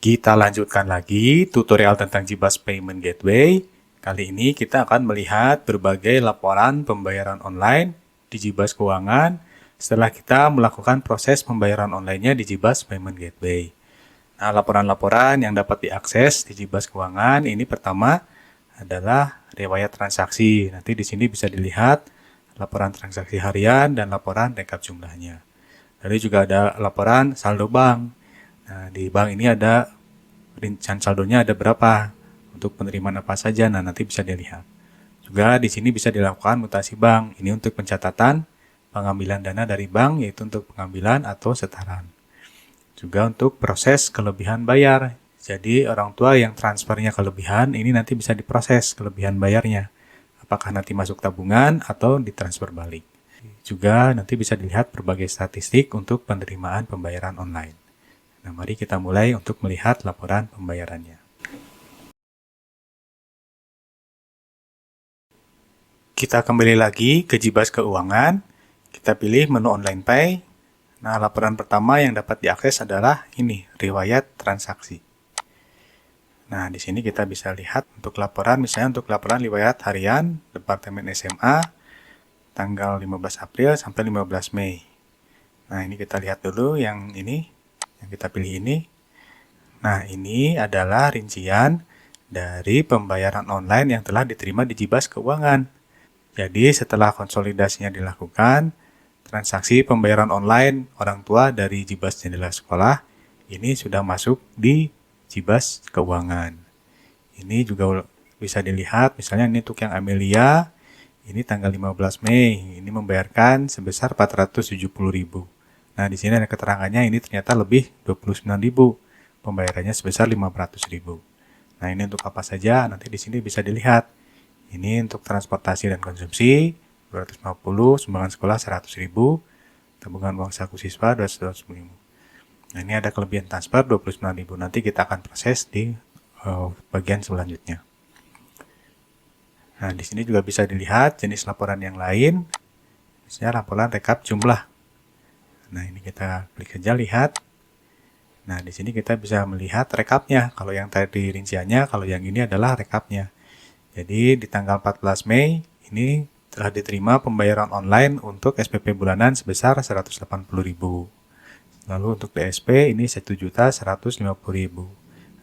Kita lanjutkan lagi tutorial tentang Jibas Payment Gateway. Kali ini kita akan melihat berbagai laporan pembayaran online di Jibas Keuangan setelah kita melakukan proses pembayaran online-nya di Jibas Payment Gateway. Nah, laporan-laporan yang dapat diakses di Jibas Keuangan ini pertama adalah riwayat transaksi. Nanti di sini bisa dilihat laporan transaksi harian dan laporan rekap jumlahnya. Lalu juga ada laporan saldo bank. Nah, di bank ini ada rincian saldonya ada berapa, untuk penerimaan apa saja. Nah, nanti bisa dilihat. Juga di sini bisa dilakukan mutasi bank. Ini untuk pencatatan pengambilan dana dari bank, yaitu untuk pengambilan atau setoran. Juga untuk proses kelebihan bayar. Jadi orang tua yang transfernya kelebihan, ini nanti bisa diproses kelebihan bayarnya. Apakah nanti masuk tabungan atau ditransfer balik. Juga nanti bisa dilihat berbagai statistik untuk penerimaan pembayaran online. Nah, mari kita mulai untuk melihat laporan pembayarannya. Kita kembali lagi ke Jibas Keuangan. Kita pilih menu Online Pay. Nah, laporan pertama yang dapat diakses adalah ini, riwayat transaksi. Nah, di sini kita bisa lihat untuk laporan, misalnya untuk laporan riwayat harian Departemen SMA, tanggal 15 April sampai 15 Mei. Nah, ini kita lihat dulu yang ini, yang kita pilih ini. Nah, ini adalah rincian dari pembayaran online yang telah diterima di Jibas Keuangan. Jadi, setelah konsolidasinya dilakukan, transaksi pembayaran online orang tua dari Jibas Jendela Sekolah ini sudah masuk di Jibas Keuangan. Ini juga bisa dilihat, misalnya ini untuk yang Amelia, ini tanggal 15 Mei, ini membayarkan sebesar 470.000. Nah, di sini ada keterangannya, ini ternyata lebih 29.000, pembayarannya sebesar 500.000. Nah, ini untuk apa saja? Nanti di sini bisa dilihat. Ini untuk transportasi dan konsumsi 250, sumbangan sekolah 100.000, tabungan uang saku siswa 200.000. Nah, ini ada kelebihan transfer 29.000. Nanti kita akan proses di bagian selanjutnya. Nah, di sini juga bisa dilihat jenis laporan yang lain, misalnya laporan rekap jumlah. Nah, ini kita klik saja lihat. Nah, di sini kita bisa melihat rekapnya. Kalau yang tadi rinciannya, kalau yang ini adalah rekapnya. Jadi, di tanggal 14 Mei, ini telah diterima pembayaran online untuk SPP bulanan sebesar 180.000. Lalu untuk DSP ini 1.150.000.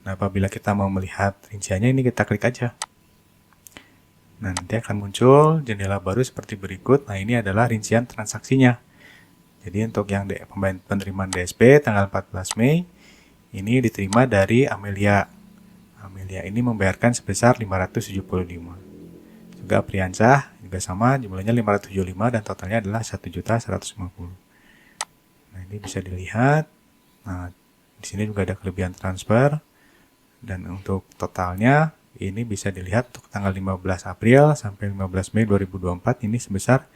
Nah, apabila kita mau melihat rinciannya, ini kita klik aja. Nah, nanti akan muncul jendela baru seperti berikut. Nah, ini adalah rincian transaksinya. Jadi untuk yang penerimaan DSP tanggal 14 Mei, ini diterima dari Amelia. Amelia ini membayarkan sebesar 575. Juga Priyansah juga sama, jumlahnya 575 dan totalnya adalah 1.150. Nah, ini bisa dilihat. Nah, di sini juga ada kelebihan transfer. Dan untuk totalnya, ini bisa dilihat untuk tanggal 15 April sampai 15 Mei 2024 ini sebesar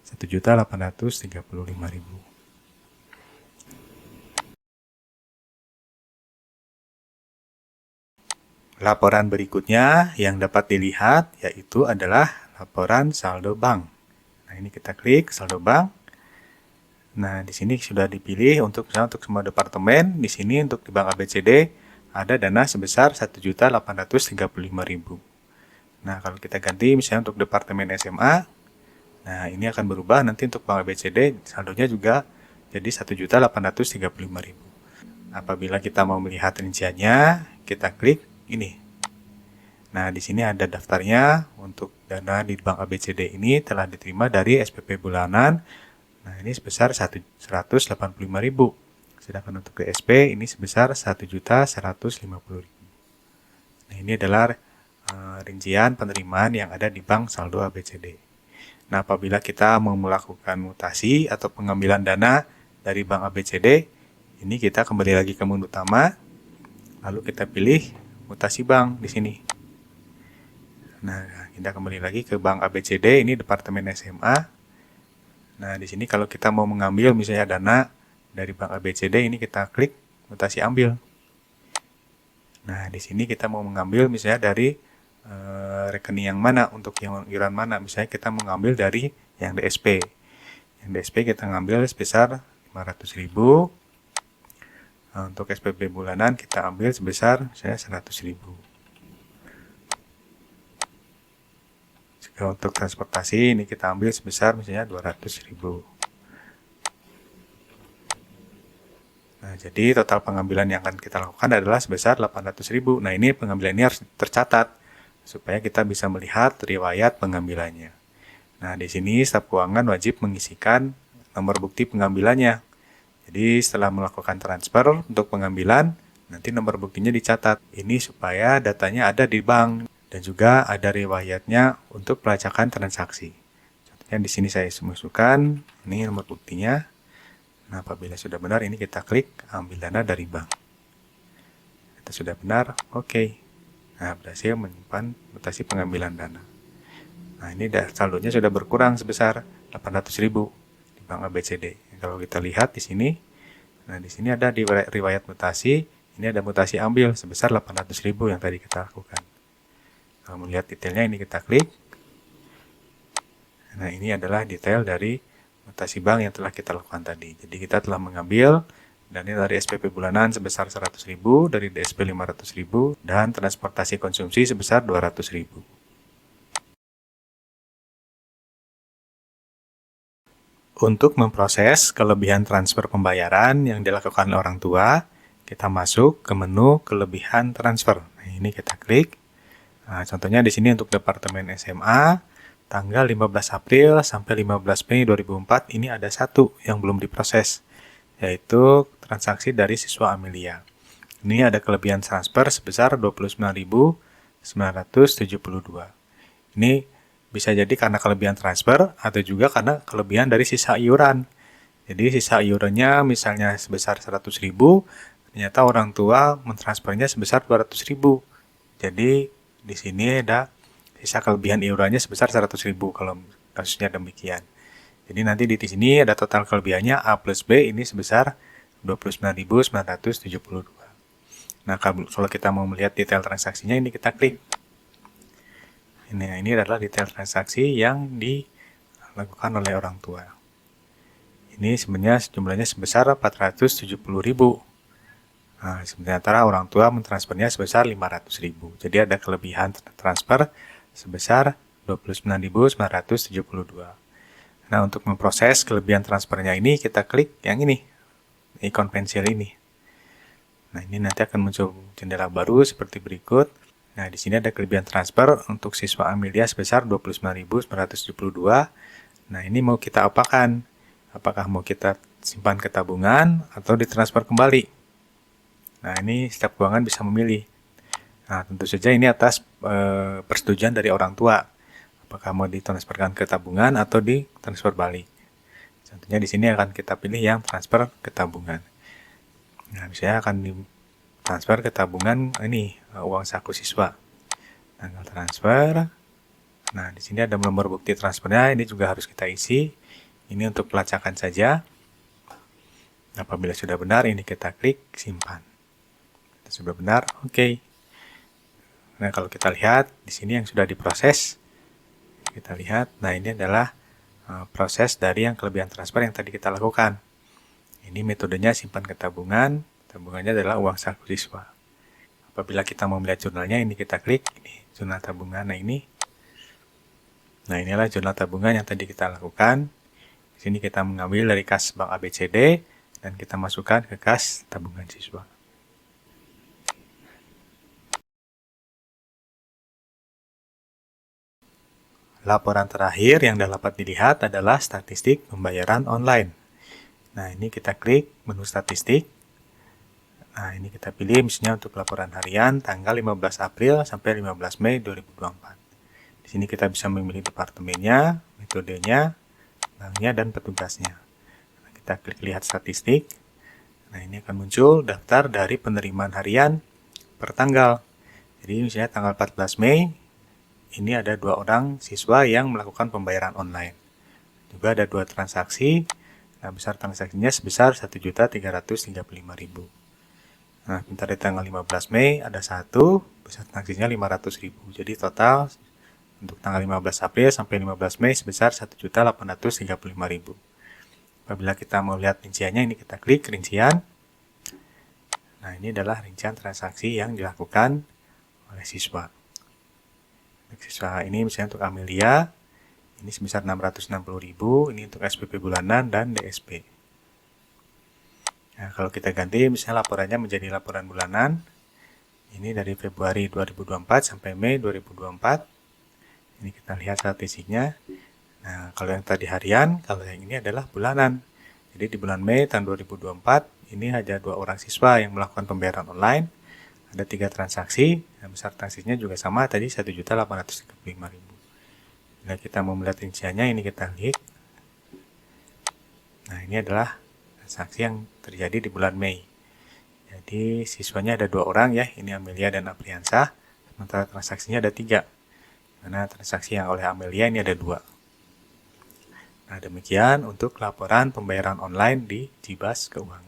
1.835.000. Laporan berikutnya yang dapat dilihat yaitu adalah laporan saldo bank. Nah, ini kita klik saldo bank. Nah, di sini sudah dipilih untuk misalnya untuk semua departemen. Di sini untuk di Bank ABCD ada dana sebesar 1.835.000. Nah, kalau kita ganti misalnya untuk departemen SMA, nah ini akan berubah nanti untuk Bank ABCD saldonya juga jadi 1.835.000. Apabila kita mau melihat rinciannya, kita klik ini. Nah, di sini ada daftarnya untuk dana di Bank ABCD ini telah diterima dari SPP bulanan. Nah, ini sebesar 185.000. Sedangkan untuk DSP ini sebesar 1.150.000. Nah, ini adalah rincian penerimaan yang ada di bank saldo ABCD. Nah, apabila kita mau melakukan mutasi atau pengambilan dana dari bank ABCD, ini kita kembali lagi ke menu utama, lalu kita pilih mutasi bank di sini. Nah, kita kembali lagi ke bank ABCD, ini departemen SMA. Nah, di sini kalau kita mau mengambil misalnya dana dari bank ABCD, ini kita klik mutasi ambil. Nah, di sini kita mau mengambil misalnya dari rekening yang mana, untuk yang iuran mana. Misalnya kita mengambil dari yang DSP. Yang DSP kita ngambil sebesar 500.000. Nah, untuk SPP bulanan kita ambil sebesar misalnya 100.000. Jika untuk transportasi ini kita ambil sebesar misalnya 200.000. Nah, jadi total pengambilan yang akan kita lakukan adalah sebesar 800.000. Nah, ini pengambilan ini harus tercatat supaya kita bisa melihat riwayat pengambilannya. Nah, di sini staf keuangan wajib mengisikan nomor bukti pengambilannya. Jadi, setelah melakukan transfer untuk pengambilan, nanti nomor buktinya dicatat. Ini supaya datanya ada di bank dan juga ada riwayatnya untuk pelacakan transaksi. Contohnya di sini saya masukkan, ini nomor buktinya. Nah, apabila sudah benar, ini kita klik ambil dana dari bank. Itu sudah benar, oke. Nah, berhasil menyimpan mutasi pengambilan dana. Nah, ini saldonya sudah berkurang sebesar 800.000 di bank ABCD. Kalau kita lihat di sini, nah di sini ada di riwayat mutasi, ini ada mutasi ambil sebesar 800.000 yang tadi kita lakukan. Kalau melihat detailnya ini kita klik. Nah, ini adalah detail dari mutasi bank yang telah kita lakukan tadi. Jadi kita telah mengambil dana dari SPP bulanan sebesar 100.000, dari DSP 500.000, dan transportasi konsumsi sebesar 200.000. Untuk memproses kelebihan transfer pembayaran yang dilakukan oleh orang tua, kita masuk ke menu kelebihan transfer. Nah, ini kita klik. Nah, contohnya di sini untuk Departemen SMA, tanggal 15 April sampai 15 Mei 2004 ini ada satu yang belum diproses, yaitu transaksi dari siswa Amelia. Ini ada kelebihan transfer sebesar 29.972. Ini bisa jadi karena kelebihan transfer atau juga karena kelebihan dari sisa iuran. Jadi sisa iurannya misalnya sebesar 100.000, ternyata orang tua mentransfernya sebesar 200.000. Jadi di sini ada sisa kelebihan iurannya sebesar 100.000 kalau kasusnya demikian. Jadi nanti di sini ada total kelebihannya A plus B ini sebesar 29.972. Nah, kalau kita mau melihat detail transaksinya ini kita klik. Ini adalah detail transaksi yang dilakukan oleh orang tua. Ini sebenarnya jumlahnya sebesar 470.000. Nah, sementara orang tua mentransfernya sebesar 500.000. Jadi ada kelebihan transfer sebesar 29.972. Nah, untuk memproses kelebihan transfernya ini, kita klik yang ini, ikon pensil ini. Nah, ini nanti akan muncul jendela baru seperti berikut. Nah, di sini ada kelebihan transfer untuk siswa Amelia sebesar 29.972. Nah, ini mau kita apakan? Apakah mau kita simpan ke tabungan atau ditransfer kembali? Nah, ini staf keuangan bisa memilih. Nah, tentu saja ini atas persetujuan dari orang tua. Apakah mau ditransferkan ke tabungan atau ditransfer balik. Contohnya di sini akan kita pilih yang transfer ke tabungan. Nah, misalnya akan ditransfer ke tabungan ini uang saku siswa. Tanggal transfer. Nah, di sini ada nomor bukti transfernya, ini juga harus kita isi. Ini untuk pelacakan saja. Apabila sudah benar, ini kita klik simpan. Sudah benar, oke. Nah, kalau kita lihat di sini yang sudah diproses, kita lihat, nah ini adalah proses dari yang kelebihan transfer yang tadi kita lakukan. Ini metodenya simpan ke tabungan, tabungannya adalah uang saku siswa. Apabila kita mau melihat jurnalnya, ini kita klik, ini jurnal tabungan, nah ini. Nah, inilah jurnal tabungan yang tadi kita lakukan. Di sini kita mengambil dari kas bank ABCD, dan kita masukkan ke kas tabungan siswa. Laporan terakhir yang dapat dilihat adalah statistik pembayaran online. Nah, ini kita klik menu statistik. Nah, ini kita pilih misalnya untuk laporan harian tanggal 15 April sampai 15 Mei 2024. Di sini kita bisa memilih departemennya, metodenya, banknya, dan petugasnya. Nah, kita klik lihat statistik. Nah, ini akan muncul daftar dari penerimaan harian per tanggal. Jadi misalnya tanggal 14 Mei, ini ada 2 orang siswa yang melakukan pembayaran online. Juga ada 2 transaksi. Nah, besar transaksinya sebesar 1.335.000. Nah, bentar di tanggal 15 Mei ada 1, besar transaksinya 500.000. Jadi total untuk tanggal 15 April sampai 15 Mei sebesar 1.835.000. Apabila kita mau lihat rinciannya, ini kita klik rincian. Nah, ini adalah rincian transaksi yang dilakukan oleh siswa. Untuk siswa ini misalnya untuk Amelia, ini sebesar 660.000, ini untuk SPP bulanan dan DSP. Nah, kalau kita ganti misalnya laporannya menjadi laporan bulanan, ini dari Februari 2024 sampai Mei 2024. Ini kita lihat statistiknya. Nah, kalau yang tadi harian, kalau yang ini adalah bulanan. Jadi di bulan Mei tahun 2024, ini hanya 2 orang siswa yang melakukan pembayaran online. Ada 3 transaksi, dan besar transaksinya juga sama, tadi 1.835.000. Bila kita mau melihat rinciannya, ini kita klik. Nah, ini adalah transaksi yang terjadi di bulan Mei. Jadi siswanya ada 2 orang ya, ini Amelia dan Apriansah. Sementara transaksinya ada 3. Karena transaksi yang oleh Amelia ini ada 2. Nah, demikian untuk laporan pembayaran online di Jibas Keuangan.